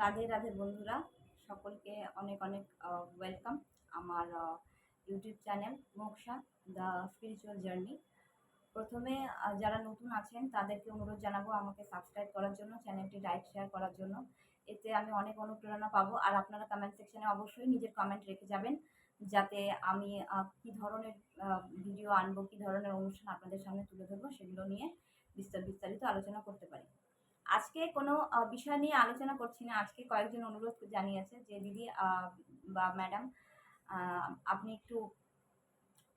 রাধে রাধে বন্ধুরা, সকলকে অনেক অনেক ওয়েলকাম আমার YouTube channel moksha the spiritual journey. প্রথমে যারা নতুন আছেন তাদেরকে অনুরোধ জানাবো আমাকে সাবস্ক্রাইব করার জন্য, চ্যানেলটি লাইক শেয়ার করার জন্য। এতে আমি অনেক অনুপ্রেরণা পাবো। আর আপনারা কমেন্ট সেকশনে অবশ্যই নিজের কমেন্ট রেখে যাবেন, যাতে আমি কী ধরনের ভিডিও আনবো, কী ধরনের অনুষ্ঠান আপনাদের সামনে তুলে ধরবো, সেগুলো নিয়ে বিস্তারিত আলোচনা করতে পারি। আজকে কোনো বিষয় নিয়ে আলোচনা করছি না। আজকে কয়েকজন অনুরোধ জানিয়েছে যে দিদি বা ম্যাডাম, আপনি একটু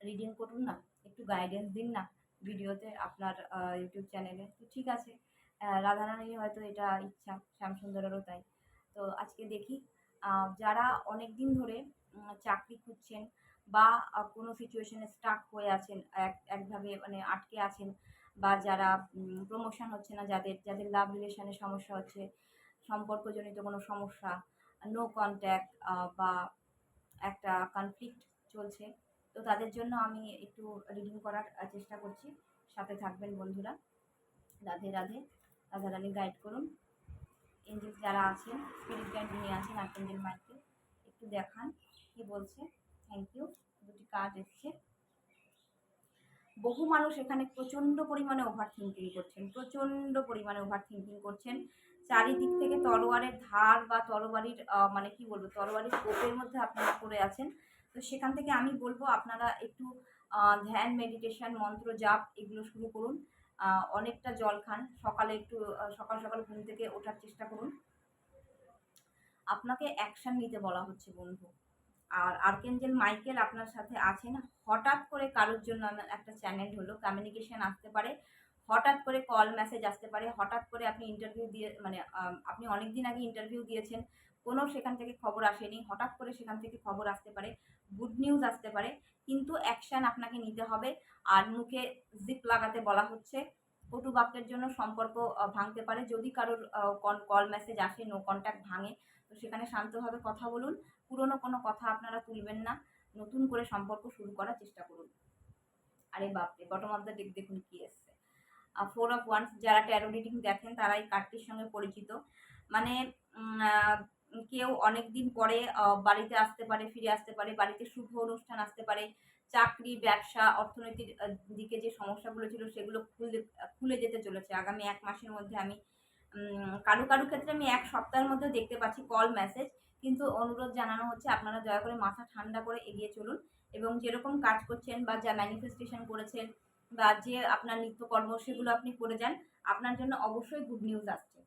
রিডিং করুন না, একটু গাইডেন্স দিন না ভিডিওতে আপনার ইউটিউব চ্যানেলে। তো ঠিক আছে, রাধারানীর হয়তো এটা ইচ্ছা, শ্যামসুন্দরেরও তাই। তো আজকে দেখি যারা অনেক দিন ধরে চাকরি খুঁজছেন বা কোনো সিচুয়েশনে স্টাক হয়ে আছেন, একভাবে মানে আটকে আছেন, বা যারা প্রমোশন হচ্ছে না, যাদের যাদের লাভ রিলেশনে সমস্যা হচ্ছে, সম্পর্কজনিত কোনো সমস্যা, নো কন্ট্যাক্ট বা একটা কনফ্লিক্ট চলছে, তো তাদের জন্য আমি একটু রিডিং করার চেষ্টা করছি। সাথে থাকবেন বন্ধুরা। রাধে রাধে, রাধারানী গাইড করুন। এঞ্জেলস যারা আছেন, স্পিরিট গাইড যিনি আছেন, আর্কেঞ্জেল মাইকেল, একটু দেখান কি বলছে। Thank you. দুটি কার্ড এসছে। বহু মানুষ এখানে প্রচণ্ড পরিমাণে ওভার থিঙ্কিং করছেন। চারিদিক থেকে তরোয়ারের ধার বা তরবারির মানে কি বলবো, তরবারির কোপের মধ্যে আপনারা পড়ে আছেন। তো সেখান থেকে আমি বলবো আপনারা একটু ধ্যান, মেডিটেশন, মন্ত্র জাপ এগুলো শুরু করুন। অনেকটা জল খান, সকালে একটু সকাল সকাল ঘুম থেকে ওঠার চেষ্টা করুন। আপনাকে অ্যাকশন নিতে বলা হচ্ছে বন্ধু। আর আর্কেঞ্জেল মাইকেল আপনার সাথে আছেন। হঠাৎ করে কারোর জন্য একটা চ্যানেল হলো, কমিউনিকেশন আসতে পারে, হঠাৎ করে কল মেসেজ আসতে পারে, হঠাৎ করে আপনি ইন্টারভিউ দিয়ে মানে আপনি অনেক দিন আগে ইন্টারভিউ দিয়েছেন, কোনো সেখান থেকে খবর আসেনি, হঠাৎ করে সেখান থেকে খবর আসতে পারে, গুড নিউজ আসতে পারে, কিন্তু অ্যাকশান আপনাকে নিতে হবে। আর মুখে জিপ লাগাতে বলা হচ্ছে। কটু বাক্যের জন্য সম্পর্ক ভাঙতে পারে। যদি কারোর কল মেসেজ আসে, নো কন্ট্যাক্ট ভাঙে, তো সেখানে শান্তভাবে কথা বলুন। পুরনো কোনো কথা আপনারা তুলবেন না, নতুন করে সম্পর্ক শুরু করার চেষ্টা করুন। আরে বাপরে, বটম অফ দ্য ডেক দেখুন কি এসছে। 4 অফ ওয়ান্স। যারা ট্যারো রিডিং দেখেন তারা এই কার্ডটির সঙ্গে পরিচিত। মানে কেউ অনেক দিন পরে বাড়িতে আসতে পারে, ফিরে আসতে পারে, বাড়িতে শুভ অনুষ্ঠান আসতে পারে, চাকরি, ব্যবসা, অর্থনৈতিক দিকে যে সমস্যাগুলো ছিল সেগুলো খুলে যেতে চলেছে আগামী 1 মাসের মধ্যে। আমি কারো কারো ক্ষেত্রে আমি 1 সপ্তাহের মধ্যেও দেখতে পাচ্ছি কল মেসেজ। কিন্তু অনুরোধ জানানো হচ্ছে আপনারা দয়া করে মাথা ঠান্ডা করে এগিয়ে চলুন, এবং যেরকম কাজ করছেন বা যা ম্যানিফেস্টেশন করেছেন বা যে আপনার নিত্যকর্ম সেগুলো আপনি করে যান। আপনার জন্য অবশ্যই গুড নিউজ আসছে।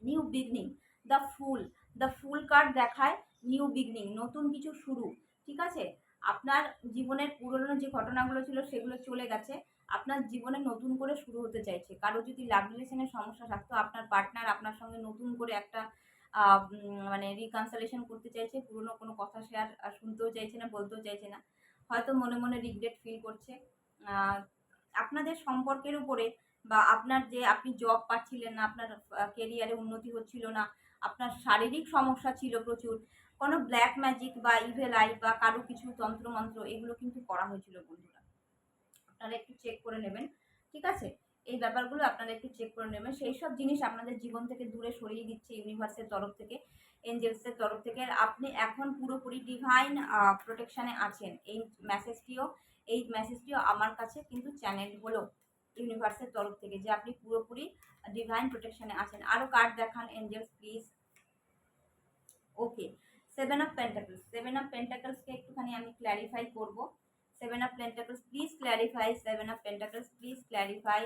New beginning. The full. The fool card দেখায় নিউ বিগনিং, নতুন কিছু শুরু। ঠিক আছে, আপনার জীবনের পুরনো যে ঘটনাগুলো ছিল সেগুলো চলে গেছে। আপনার জীবনে নতুন করে শুরু হতে চাইছে। কারো যদি লাভ রিলেশনের সমস্যা থাকতো, আপনার পার্টনার আপনার সঙ্গে নতুন করে একটা মানে রিকনসিলিয়েশন করতে চাইছে। পুরনো কোনো কথা সে আর শুনতেও চাইছে না, বলতেও চাইছে না। হয়তো মনে মনে রিগ্রেট ফিল করছে। আপনাদের সম্পর্কের উপরে বা আপনার যে আপনি জব পাচ্ছিলেন না, আপনার কেরিয়ারে উন্নতি হচ্ছিল না, আপনার শারীরিক সমস্যা ছিল প্রচুর, কোনো ব্ল্যাক ম্যাজিক বা ইভেল আই বা কারো কিছু তন্ত্রমন্ত্র এগুলো কিন্তু করা হয়েছিল বন্ধুরা। আপনারা একটু চেক করে নেবেন। ঠিক আছে, এই ব্যাপারগুলো আপনারা একটু চেক করে নেবেন। সেই সব জিনিস আপনাদের জীবন থেকে দূরে সরিয়ে দিচ্ছে ইউনিভার্সের তরফ থেকে, এঞ্জেলসের তরফ থেকে। আপনি এখন পুরোপুরি ডিভাইন প্রোটেকশানে আছেন। এই মেসেজটিও আমার কাছে কিন্তু চ্যানেল হলো ইউনিভার্সের তরফ থেকে, যে আপনি পুরোপুরি ডিভাইন প্রোটেকশানে আছেন। আরও কার্ড দেখান angels please. Okay, 7 of pentacles. 7 of পেন্টাকলসকে একটুখানি আমি ক্ল্যারিফাই করব। 7 of pentacles please clarify. 7 of pentacles please clarify.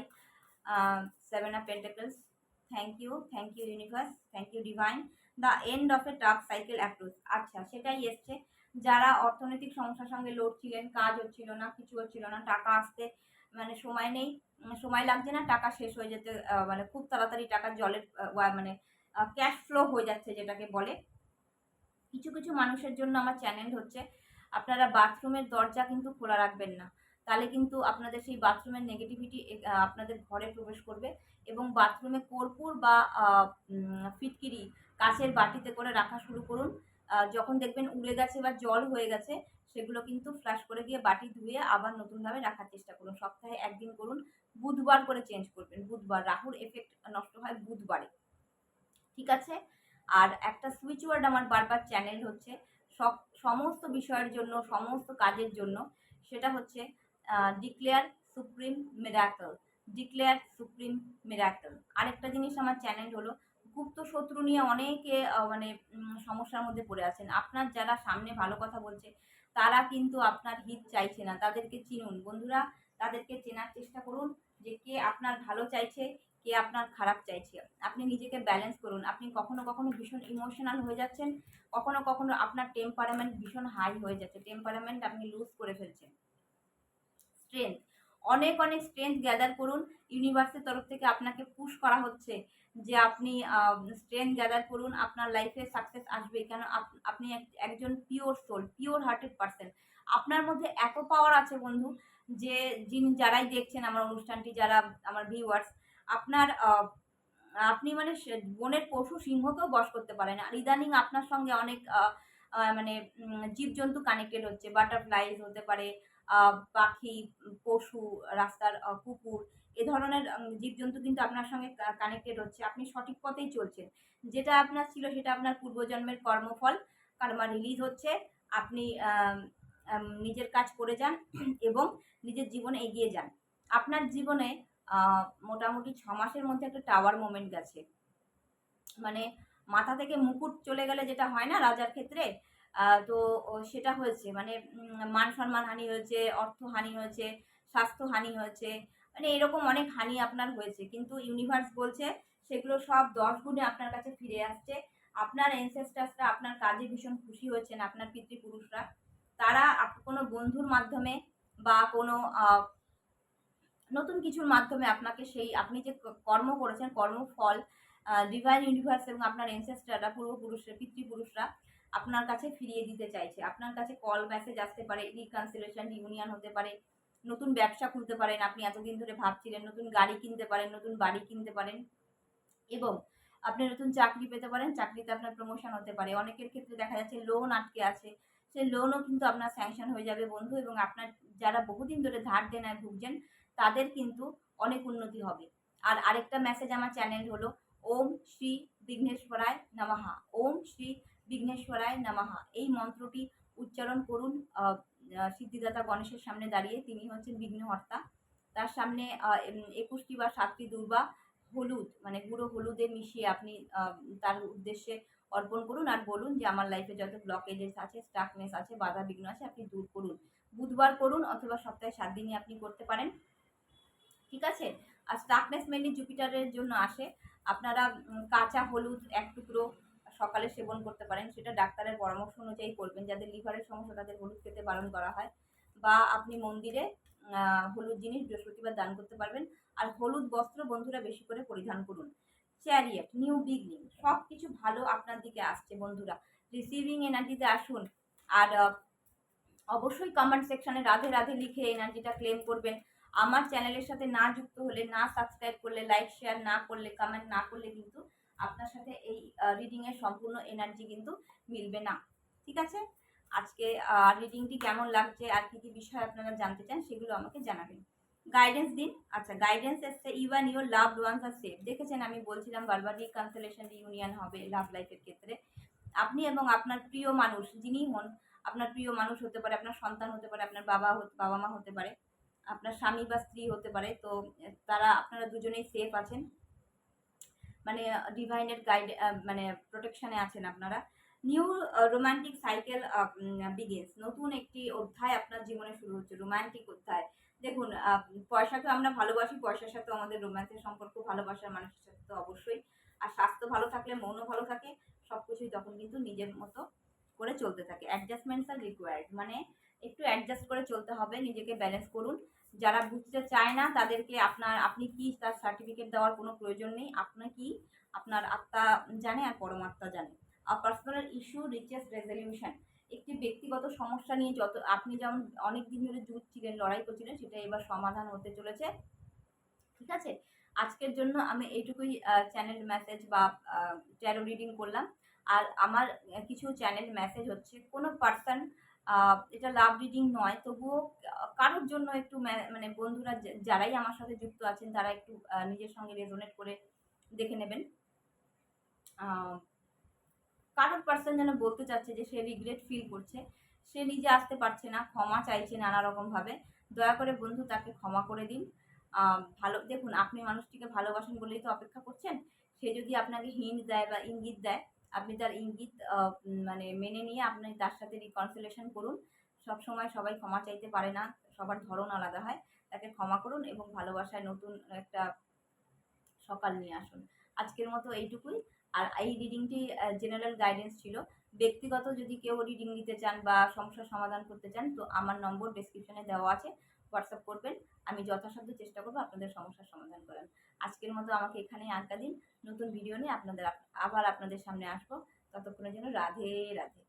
7 of pentacles. Thank you universe, thank you divine. The end of a tough cycle approach. আচ্ছা, সেটাই এসছে। যারা অর্থনৈতিক সমস্যার সঙ্গে লড়ছিলেন, কাজ হচ্ছিল না, কিছু হচ্ছিল না, টাকা আসতে মানে সময় নেই, সময় লাগছে না, টাকা শেষ হয়ে যেতে মানে খুব তাড়াতাড়ি টাকা জলের মানে ক্যাশ ফ্লো হয়ে যাচ্ছে যেটাকে বলে। কিছু কিছু মানুষের জন্য আমার চ্যানেল হচ্ছে, আপনারা বাথরুমের দরজা কিন্তু খোলা রাখবেন না, তাহলে কিন্তু আপনাদের সেই বাথরুমের নেগেটিভিটি আপনাদের ঘরে প্রবেশ করবে। এবং বাথরুমে কর্পূর বা ফিটকিরি কাচের বাটিতে করে রাখা শুরু করুন। যখন দেখবেন উড়ে গেছে বা জল হয়ে গেছে, সেগুলো কিন্তু ফ্ল্যাশ করে দিয়ে বাটি ধুয়ে আবার নতুনভাবে রাখার চেষ্টা করুন। সপ্তাহে 1 দিন করুন, বুধবার করে চেঞ্জ করবেন। বুধবার রাহুর এফেক্ট নষ্ট হয় বুধবারে। ঠিক আছে, আর একটা সুইচ ওয়ার্ড আমার বারবার চ্যানেল হচ্ছে সব সমস্ত বিষয়ের জন্য, সমস্ত কাজের জন্য, সেটা হচ্ছে declare supreme miracle. Declare supreme miracle. আরেকটা জিনিস আমার চ্যানেল হলো গুপ্ত শত্রু নিয়ে অনেকে মানে সমস্যার মধ্যে পড়ে আছেন। আপনার যারা সামনে ভালো কথা বলছে তারা কিন্তু আপনার হিত চাইছে না, তাদেরকে চিনুন বন্ধুরা, তাদেরকে চেনার চেষ্টা করুন যে কে আপনার ভালো চাইছে, কে আপনার খারাপ চাইছে। আপনি নিজেকে ব্যালেন্স করুন। আপনি কখনো কখনো ভীষণ ইমোশনাল হয়ে যাচ্ছেন, কখনো কখনো আপনার টেম্পারামেন্ট ভীষণ হাই হয়ে যাচ্ছে, টেম্পারামেন্ট আপনি লুজ করে ফেলছেন। স্ট্রেংথ, অনেক অনেক স্ট্রেংথ গ্যাদার করুন। ইউনিভার্সের তরফ থেকে আপনাকে পুশ করা হচ্ছে যে আপনি স্ট্রেংথ গ্যাদার করুন, আপনার লাইফে সাকসেস আসবে। কেন আপনি একজন pure soul, pure hearted person. আপনার মধ্যে এত পাওয়ার আছে বন্ধু, যে যারাই দেখছেন আমার অনুষ্ঠানটি, যারা আমার ভিউয়ার্স, আপনার আপনি মানে বনের পশু সিংহকেও বশ করতে পারেন। আর ইদানিং আপনার সঙ্গে অনেক মানে জীবজন্তু কানেক্টেড হচ্ছে। বাটারফ্লাইজ হতে পারে, পাখি, পশু, রাস্তার কুকুর, এ ধরনের জীবজন্তু কিন্তু আপনার সঙ্গে কানেক্টেড হচ্ছে। আপনি সঠিক পথেই চলছেন। যেটা আপনার ছিল সেটা আপনার পূর্বজন্মের কর্মফল, কার্মা রিলিজ হচ্ছে। আপনি নিজের কাজ করে যান এবং নিজের জীবনে এগিয়ে যান। আপনার জীবনে মোটামুটি ৬ মাসের মধ্যে একটা টাওয়ার মোমেন্ট গেছে। মানে মাথা থেকে মুকুট চলে গেলে যেটা হয় না রাজার ক্ষেত্রে, তো সেটা হয়েছে। মানে মান সম্মান হানি হয়েছে, অর্থহানি হয়েছে, স্বাস্থ্যহানি হয়েছে, মানে এরকম অনেক হানি আপনার হয়েছে। কিন্তু ইউনিভার্স বলছে সেগুলো সব ১০ গুণে আপনার কাছে ফিরে আসছে। আপনার এনসেস্টার্সরা আপনার কাজে ভীষণ খুশি হয়েছেন, আপনার পিতৃপুরুষরা। তারা কোনো বন্ধুর মাধ্যমে বা কোনো নতুন কিছুর মাধ্যমে আপনাকে সেই আপনি যে কর্ম করেছেন কর্মফল ডিভাইন ইউনিভার্স এবং আপনার এনসেস্টাররা, পূর্বপুরুষরা, পিতৃপুরুষরা আপনার কাছে ফিরিয়ে দিতে চাইছে। আপনার কাছে কল মেসেজ আসতে পারে, রিকনসিলেশন, ইউনিয়ন হতে পারে, নতুন ব্যবসা খুলতে পারেন, আপনি এতদিন ধরে ভাবছিলেন, নতুন গাড়ি কিনতে পারেন, নতুন বাড়ি কিনতে পারেন, এবং আপনি নতুন চাকরি পেতে পারেন, চাকরিতে আপনার প্রমোশন হতে পারে। অনেকের ক্ষেত্রে দেখা যাচ্ছে লোন আটকে আছে, সেই লোনও কিন্তু আপনার স্যাংশন হয়ে যাবে বন্ধু। এবং আপনার যারা বহুদিন ধরে ধার দেনায় ভুগছেন তাদের কিন্তু অনেক উন্নতি হবে। আর আরেকটা মেসেজ আমার চ্যানেল হলো ওম শ্রী বিঘ্নেশ্বরায় নমঃ। ওম শ্রী বিঘ্নেশ্বরায় নমঃ এই মন্ত্রটি উচ্চারণ করুন সিদ্ধিদাতা গণেশের সামনে দাঁড়িয়ে। তিনি হচ্ছেন বিঘ্নহর্তা। তার সামনে ২১টি বা ৭টি দুর্বা হলুদ, মানে গুঁড়ো হলুদে মিশিয়ে আপনি তার উদ্দেশ্যে অর্পণ করুন। আর বলুন যে আমার লাইফে যত ব্লকেজেস আছে, স্টাকনেস আছে, বাধা বিঘ্ন আছে, আপনি দূর করুন। বুধবার করুন অথবা সপ্তাহে ৭ দিনই আপনি করতে পারেন, ঠিক আছে? আর স্টাকনেস মেনলি জুপিটারের জন্য আসে। আপনারা কাঁচা হলুদ ১ টুকরো সকালে সেবন করতে পারেন। সেটা ডাক্তারের পরামর্শ অনুযায়ী করবেন। যাদের লিভারের সমস্যা তাদের হলুদ খেতে বারণ করা হয়। বা আপনি মন্দিরে হলুদ জিনিস বৃহস্পতিবার দান করতে পারবেন। আর হলুদ বস্ত্র বন্ধুরা বেশি করে পরিধান করুন। চ্যারিয়েট, নিউ বিগনিং, সব কিছু ভালো আপনার দিকে আসছে বন্ধুরা। রিসিভিং এনার্জিতে আসুন। আর অবশ্যই কমেন্ট সেকশনে রাধে রাধে লিখে এনার্জিটা ক্লেম করবেন। আমার চ্যানেলের সাথে না যুক্ত হলে, না সাবস্ক্রাইব করলে, লাইক শেয়ার না করলে, কমেন্ট না করলে কিন্তু আপনার সাথে এই রিডিংয়ের সম্পূর্ণ এনার্জি কিন্তু মিলবে না, ঠিক আছে? আজকে রিডিংটি কেমন লাগছে আর কী কী বিষয় আপনারা জানতে চান সেগুলো আমাকে জানাবেন। গাইডেন্স দিন। আচ্ছা, গাইডেন্স এসছে even your loved ones are safe. দেখেছেন আমি বলছিলাম বারবার রিকনসিলেশন, রিউনিয়ন হবে লাভ লাইফের ক্ষেত্রে। আপনি এবং আপনার প্রিয় মানুষ যিনিই হন, আপনার প্রিয় মানুষ হতে পারে, আপনার সন্তান হতে পারে, আপনার বাবা মা হতে পারে, আপনার স্বামী বা স্ত্রী হতে পারে। তো তারা আপনারা দুজনেই সেফ আছেন, মানে ডিভাইনের গাইড মানে প্রোটেকশনে আছেন আপনারা। New romantic cycle begins. নতুন একটি অধ্যায় আপনার জীবনে শুরু হচ্ছে, রোমান্টিক অধ্যায়। দেখুন, পয়সাকে আমরা ভালোবাসি, পয়সার সাথে আমাদের রোম্যান্সের সম্পর্ক, ভালোবাসার মানুষের সাথে তো অবশ্যই। আর স্বাস্থ্য ভালো থাকলে মনও ভালো থাকে, সব কিছুই তখন কিন্তু নিজের মতো করে চলতে থাকে। অ্যাডজাস্টমেন্টস আর রিকোয়ার্ড, মানে একটু অ্যাডজাস্ট করে চলতে হবে, নিজেকে ব্যালেন্স করুন। যারা বুঝতে চায় না তাদেরকে আপনি কি তার সার্টিফিকেট দেওয়ার কোনো প্রয়োজন নেই। আপনার কি আপনার আত্মা জানে আর পরমাত্মা জানে। Personal issue reaches resolution. একটি ব্যক্তিগত সমস্যা নিয়ে যত আপনি যেমন অনেক দিন ধরে জুঝছিলেন, লড়াই করছিলেন, সেটা এবার সমাধান হতে চলেছে, ঠিক আছে? আজকের জন্য আমি এইটুকুই চ্যানেল মেসেজ বা ট্যারো রিডিং করলাম। আর আমার কিছু চ্যানেল মেসেজ হচ্ছে, কোনো পার্সন, এটা লাভ রিডিং নয়, তবুও কারোর জন্য একটু মানে বন্ধুরা যারাই আমার সাথে যুক্ত আছেন তারা একটু নিজের সঙ্গে রেজোনেট করে দেখে নেবেন। কারোর পার্সন যেন বলতে চাচ্ছে যে সে রিগ্রেট ফিল করছে, সে নিজে আসতে পারছে না, ক্ষমা চাইছে নানা রকমভাবে, দয়া করে বন্ধু তাকে ক্ষমা করে দিন। ভালো দেখুন, আপনি মানুষটিকে ভালোবাসেন বলেই তো অপেক্ষা করছেন। সে যদি আপনাকে হিন্ট দেয় বা ইঙ্গিত দেয়, আপনি তার ইঙ্গিত মানে মেনে নিয়ে আপনি তার সাথে রিকনসিলেশন করুন। সবসময় সবাই ক্ষমা চাইতে পারে না, সবার ধরন আলাদা হয়। তাকে ক্ষমা করুন এবং ভালোবাসায় নতুন একটা সকাল নিয়ে আসুন। আজকের মতো এইটুকুই। আর এই রিডিংটি জেনারেল গাইডেন্স ছিল। ব্যক্তিগত যদি কেউ রিডিং নিতে চান বা সমস্যার সমাধান করতে চান, তো আমার নম্বর ডেসক্রিপশনে দেওয়া আছে, হোয়াটসঅ্যাপ করবেন। আমি যথাসাধ্য চেষ্টা করব আপনাদের সমস্যার সমাধান করার। আজকের মতো আমাকে এখানেই আটকা দিন। নতুন ভিডিও নিয়ে আবার আপনাদের সামনে আসবো। ততক্ষণের জন্য রাধে রাধে।